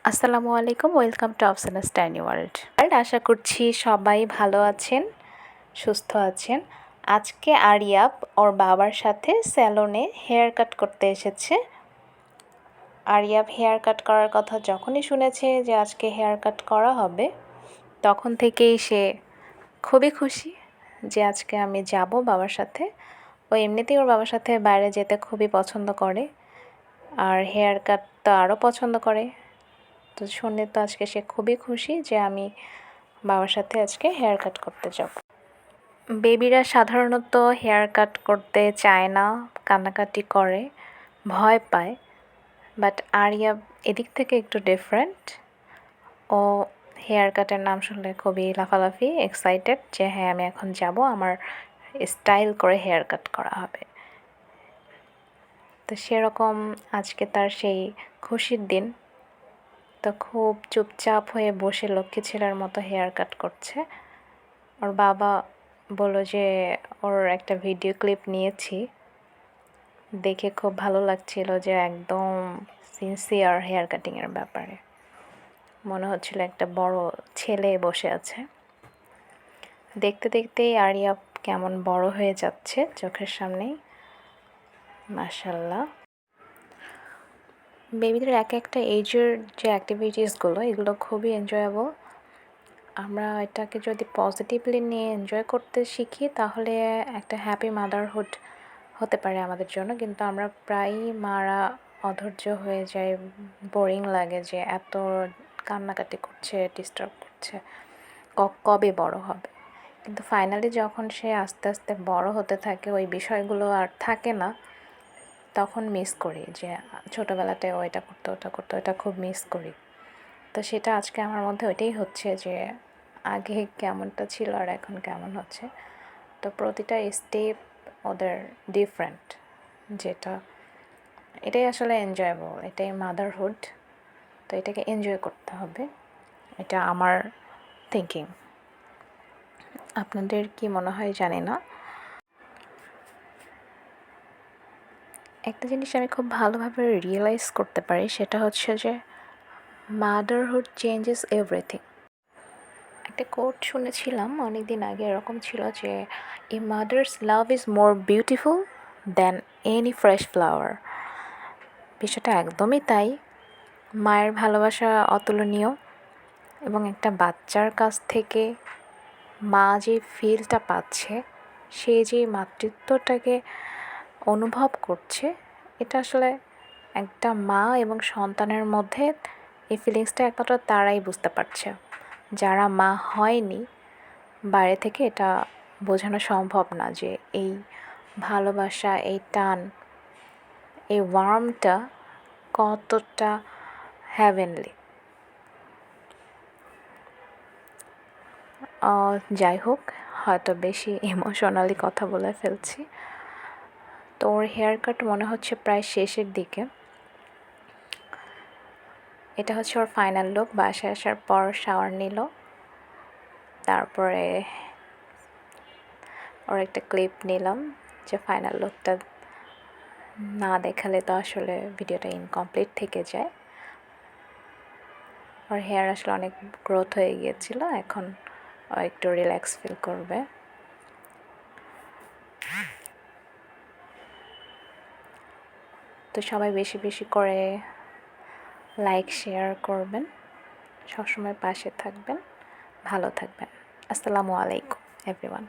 আসসালামু আলাইকুম, welcome to আফসানাস tiny world. আশা করছি সবাই ভালো আছেন, সুস্থ আছেন। আজকে আরিয়াপ ওর বাবার সাথে স্যালনে হেয়ার কাট করতে এসেছে। আরিয়াপ হেয়ার কাট করার কথা যখনই শুনেছে যে আজকে হেয়ার কাট করা হবে, তখন থেকেই সে খুবই খুশি যে আজকে আমি যাব বাবার সাথে। ও এমনিতেই ওর বাবার সাথে বাইরে যেতে খুবই পছন্দ করে, আর হেয়ার কাট তো আরও পছন্দ করে। তো শুনে তো আজকে সে খুবই খুশি যে আমি বাবার সাথে আজকে হেয়ার কাট করতে যাব। বেবিরা সাধারণত হেয়ার কাট করতে চায় না, কান্নাকাটি করে, ভয় পায়। বাট আরিয়া এদিক থেকে একটু ডিফারেন্ট। ও হেয়ার কাটের নাম শুনলে খুবই লাফালাফি, এক্সাইটেড যে হ্যাঁ আমি এখন যাব, আমার স্টাইল করে হেয়ার কাট করা হবে। তো সেরকম আজকে তার সেই খুশির দিন। তো খুব চুপচাপ হয়ে বসে লক্ষ্মী ছেলের মতো হেয়ার কাট করছে। ওর বাবা বলল যে ওর একটা ভিডিও ক্লিপ নিয়েছি, দেখে খুব ভালো লাগছিল যে একদম সিনসিয়ার হেয়ার কাটিংয়ের ব্যাপারে। মনে হচ্ছিল একটা বড় ছেলে বসে আছে। দেখতে দেখতেই আরিয়া কেমন বড় হয়ে যাচ্ছে চোখের সামনেই, মাশাল্লাহ। বেবিদের এক একটা এজের যে অ্যাক্টিভিটিসগুলো, এগুলো খুবই এনজয়েবল। আমরা এটাকে যদি পজিটিভলি নিয়ে এনজয় করতে শিখি, তাহলে একটা হ্যাপি মাদারহুড হতে পারে আমাদের জন্য। কিন্তু আমরা প্রায়ই মারা অধৈর্য হয়ে যায়, বোরিং লাগে যে এত কান্নাকাটি করছে, ডিস্টার্ব করছে, কবে বড় হবে। কিন্তু ফাইনালি যখন সে আস্তে আস্তে বড় হতে থাকে, ওই বিষয়গুলো আর থাকে না, তখন মিস করি যে ছোটোবেলাতে ও এটা করতো, ওটা করতো, এটা খুব মিস করি। তো সেটা আজকে আমার মধ্যে ওইটাই হচ্ছে যে আগে কেমনটা ছিল আর এখন কেমন হচ্ছে। তো প্রতিটা স্টেপ ওদের ডিফারেন্ট, যেটা এটাই আসলে এনজয়েবল, এটাই মাদারহুড। তো এটাকে এনজয় করতে হবে, এটা আমার থিঙ্কিং। আপনাদের কি মনে হয় জানি না। একটা জিনিস আমি খুব ভালোভাবে রিয়েলাইজ করতে পারি, সেটা হচ্ছে যে মাদারহুড চেঞ্জেস এভরিথিং। একটা কোট শুনেছিলাম অনেক দিন আগে, এরকম ছিল যে a mother's love is more beautiful than any fresh flower. বিষয়টা একদমই তাই। মায়ের ভালোবাসা অতুলনীয়, এবং একটা বাচ্চার কাছ থেকে মা যে ফিলটা পাচ্ছে, সে যে মাতৃত্বটাকে অনুভব করছে, এটা আসলে একটা মা এবং সন্তানের মধ্যে এই ফিলিংসটা একমাত্র তারাই বুঝতে পারছে। যারা মা হয়নি, বাইরে থেকে এটা বোঝানো সম্ভব না যে এই ভালোবাসা, এই টান, এই ওয়ার্মটা কতটা হ্যাভেনলি। যাই হোক, হয়তো বেশি ইমোশনালি কথা বলে ফেলছি। তো ওর হেয়ার কাট মনে হচ্ছে প্রায় শেষের দিকে। এটা হচ্ছে ওর ফাইনাল লুক। বাসায় আসার পর শাওয়ার নিল, তারপরে ওর একটা ক্লিপ নিলাম যে ফাইনাল লুকটা না দেখালে তো আসলে ভিডিওটা ইনকমপ্লিট থেকে যায়। ওর হেয়ার আসলে অনেক গ্রোথ হয়ে গিয়েছিল, এখন ও একটু রিল্যাক্স ফিল করবে। তো সবাই বেশি বেশি করে লাইক শেয়ার করবেন, সবসময় পাশে থাকবেন, ভালো থাকবেন। আসসালামু আলাইকুম এভরিওয়ান।